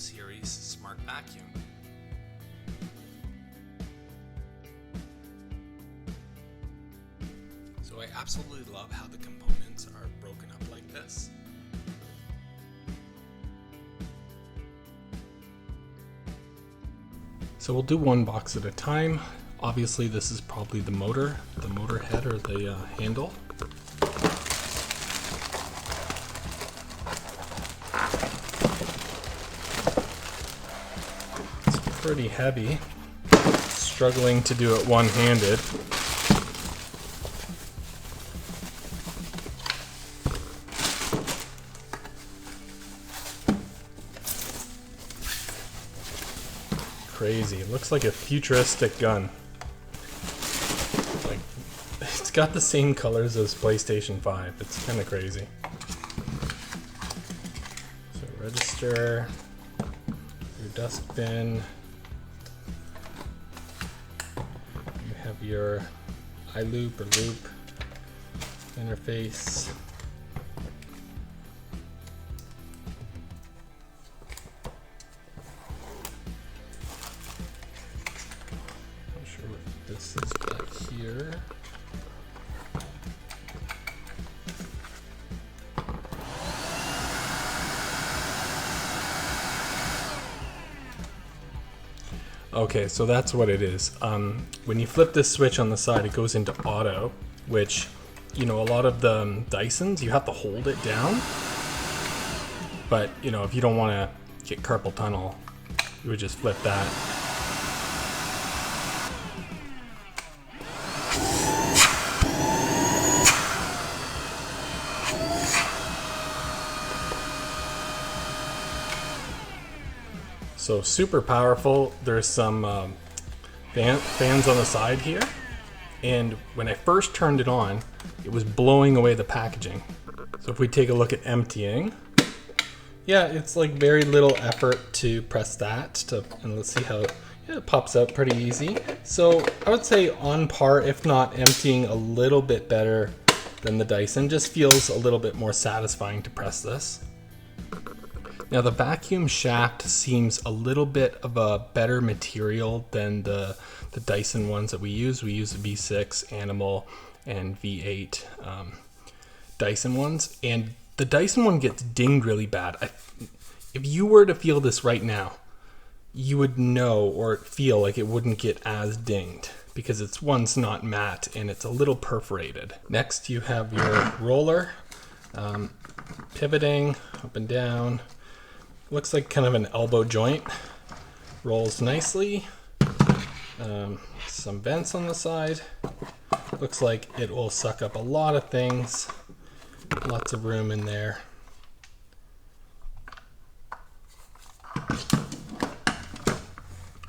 series smart vacuum. So I absolutely love how the components are broken up like this. So we'll do one box at a time. Obviously this is probably the motor head or the handle. It's pretty heavy. Struggling to do it one-handed. Crazy. It looks like a futuristic gun. Like, it's got the same colors as PlayStation 5. It's kind of crazy. So register, your dustbin. You have your iLoop or loop interface. This is back here. Okay, so that's what it is. When you flip this switch on the side, it goes into auto, which, you know, a lot of the Dysons, you have to hold it down. But, you know, if you don't want to get carpal tunnel, you would just flip that. So super powerful. There's some fans on the side here, and when I first turned it on, it was blowing away the packaging. So if we take a look at emptying, yeah, it's like very little effort to press that, and let's see how it pops out pretty easy. So I would say on par, if not emptying a little bit better than the Dyson. Just feels a little bit more satisfying to press this. Now the vacuum shaft seems a little bit of a better material than the Dyson ones that we use. We use the V6 Animal and V8 Dyson ones, and the Dyson one gets dinged really bad. If you were to feel this right now, you would know or feel like it wouldn't get as dinged because it's one's not matte and it's a little perforated. Next you have your roller, pivoting up and down. Looks like kind of an elbow joint. Rolls nicely. Some vents on the side. Looks like it will suck up a lot of things. Lots of room in there.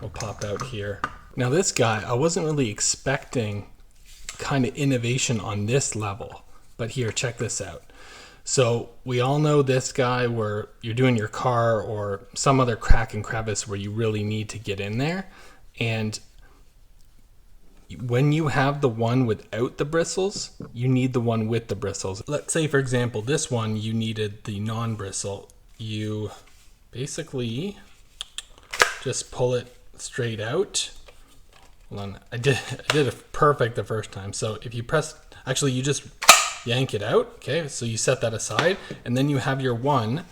Will pop out here. Now this guy, I wasn't really expecting kind of innovation on this level, but here, check this out. So we all know this guy where you're doing your car or some other crack and crevice where you really need to get in there. And when you have the one without the bristles, you need the one with the bristles. Let's say, for example, this one, you needed the non-bristle. You basically just pull it straight out. Hold on, I did it perfect the first time. So if you press, actually you just yank it out. Okay, so you set that aside, and then you have your one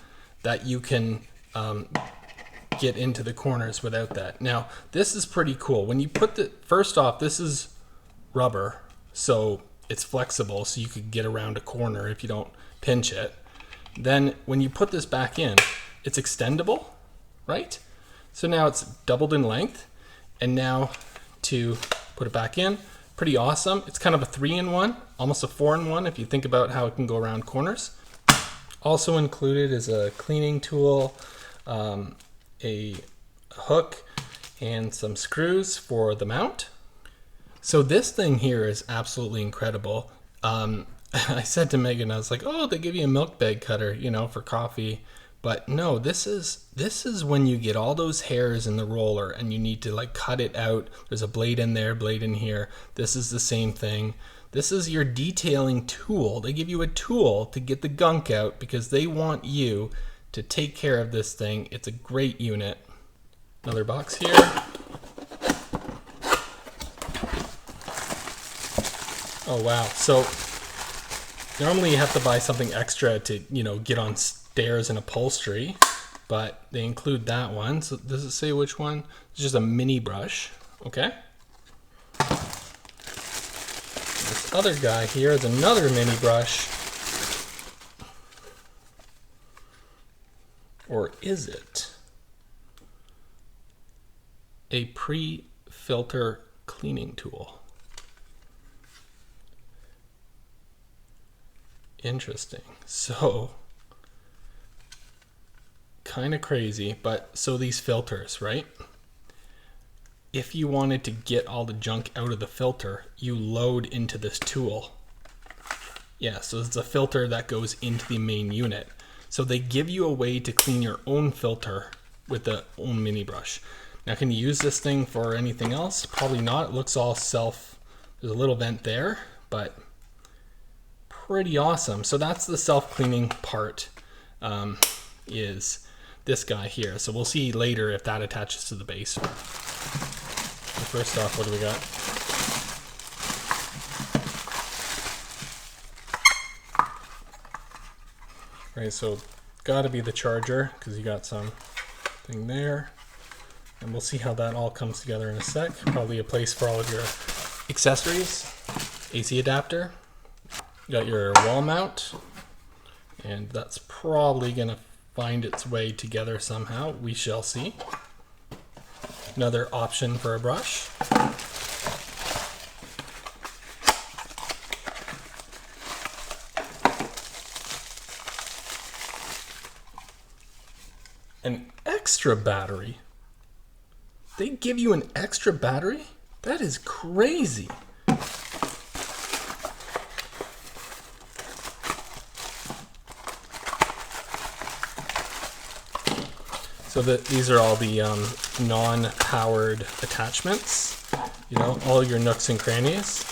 that you can get into the corners without that. Now this is pretty cool. When you put the, first off, this is rubber, so it's flexible, so you could get around a corner if you don't pinch it. Then when you put this back in, it's extendable, right? So now it's doubled in length, and now to put it back in, pretty awesome. It's kind of a 3-in-1, almost a 4-in-1 if you think about how it can go around corners. Also included is a cleaning tool, a hook, and some screws for the mount. So this thing here is absolutely incredible. I said to Megan, I was like, oh, they give you a milk bag cutter, you know, for coffee. But no, this is when you get all those hairs in the roller and you need to like cut it out. There's a blade in there, blade in here. This is the same thing. This is your detailing tool. They give you a tool to get the gunk out because they want you to take care of this thing. It's a great unit. Another box here. Oh wow, so normally you have to buy something extra to, you know, get on stairs and upholstery, but they include that one. So does it say which one? It's just a mini brush, okay? This other guy here is another mini brush. Or is it a pre-filter cleaning tool? Interesting. So kind of crazy, but so these filters, right? If you wanted to get all the junk out of the filter, you load into this tool. Yeah, so it's a filter that goes into the main unit. So they give you a way to clean your own filter with the own mini brush. Now, can you use this thing for anything else? Probably not. It looks all there's a little vent there, but pretty awesome. So that's the self-cleaning part, is this guy here. So we'll see later if that attaches to the base. So first off, what do we got? Right, so gotta be the charger, because you got some thing there. And we'll see how that all comes together in a sec. Probably a place for all of your accessories. AC adapter. You got your wall mount, and that's probably gonna find its way together somehow. We shall see. Another option for a brush. An extra battery. They give you an extra battery? That is crazy. So these are all the non-powered attachments, you know, all your nooks and crannies.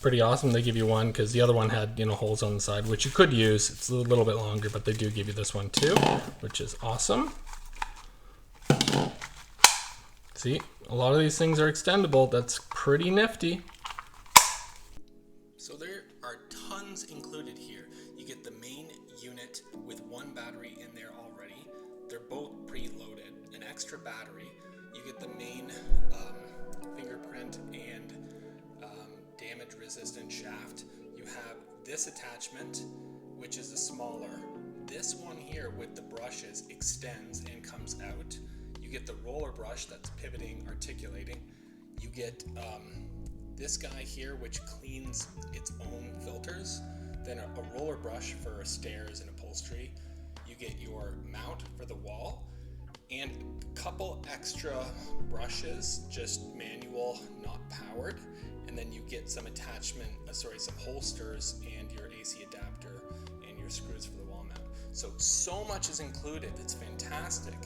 Pretty awesome. They give you one because the other one had, you know, holes on the side, which you could use. It's a little bit longer, but they do give you this one too, which is awesome. See, a lot of these things are extendable. That's pretty nifty. So there are tons included here. You get the main unit with one battery in there already. They're both preloaded. An extra battery. You get the main fingerprint and damage resistant shaft. You have this attachment, which is a smaller. This one here with the brushes extends and comes out. You get the roller brush that's pivoting, articulating. You get this guy here, which cleans its own filters. Then a roller brush for stairs and upholstery. You get your mount for the wall, and a couple extra brushes, just manual, not powered. And then you get some some holsters and your AC adapter and your screws for the wall mount. So much is included. It's fantastic.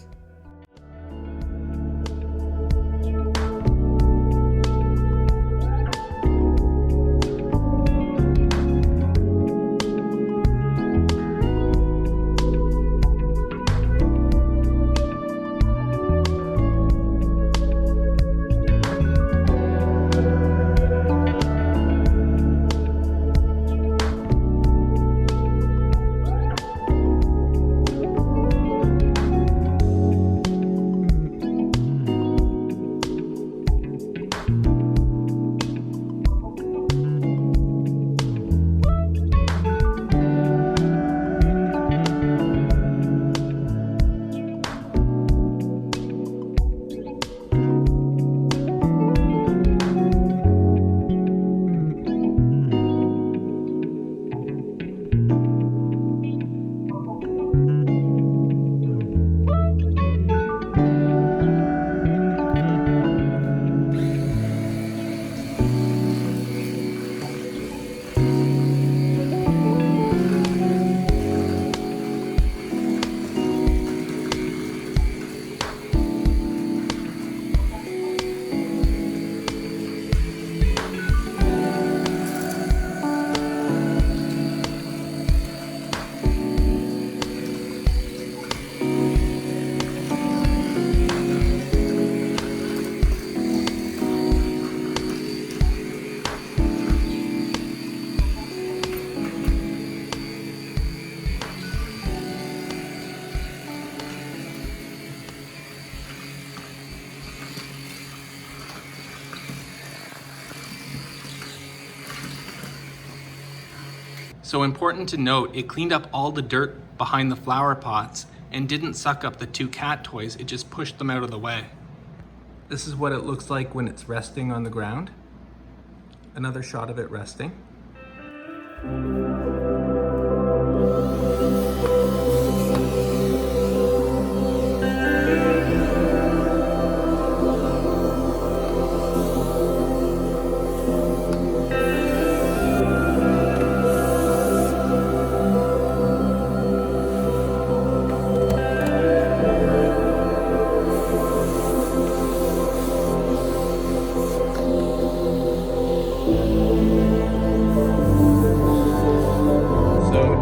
So important to note, it cleaned up all the dirt behind the flower pots and didn't suck up the 2 cat toys, it just pushed them out of the way. This is what it looks like when it's resting on the ground. Another shot of it resting.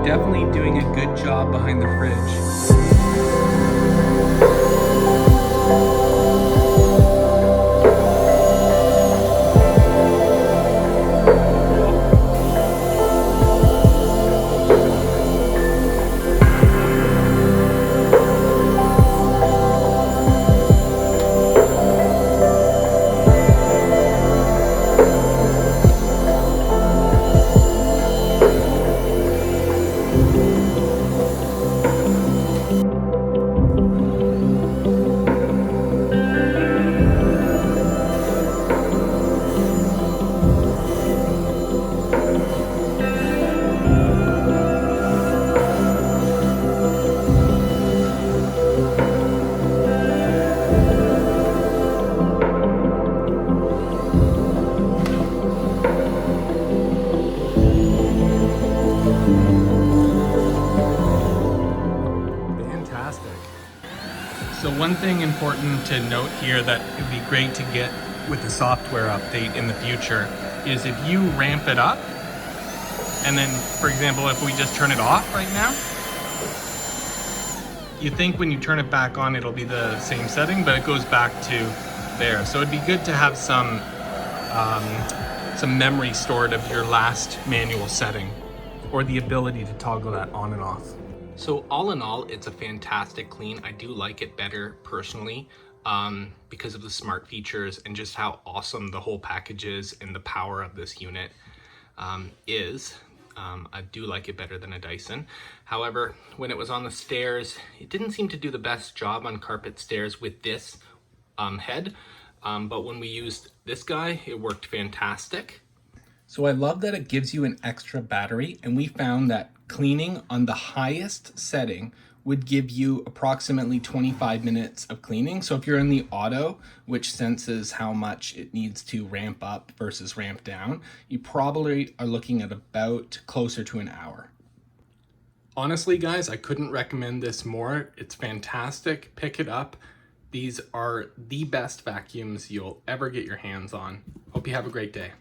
Definitely doing a good job behind the fridge. So one thing important to note here that would be great to get with the software update in the future is if you ramp it up, and then, for example, if we just turn it off right now, you think when you turn it back on it'll be the same setting, but it goes back to there. So it'd be good to have some memory stored of your last manual setting, or the ability to toggle that on and off. So all in all, it's a fantastic clean. I do like it better personally because of the smart features and just how awesome the whole package is and the power of this unit is. I do like it better than a Dyson. However, when it was on the stairs, it didn't seem to do the best job on carpet stairs with this head. But when we used this guy, it worked fantastic. So I love that it gives you an extra battery, and we found that cleaning on the highest setting would give you approximately 25 minutes of cleaning. So if you're in the auto, which senses how much it needs to ramp up versus ramp down, you probably are looking at about closer to an hour. Honestly, guys, I couldn't recommend this more. It's fantastic. Pick it up. These are the best vacuums you'll ever get your hands on. Hope you have a great day.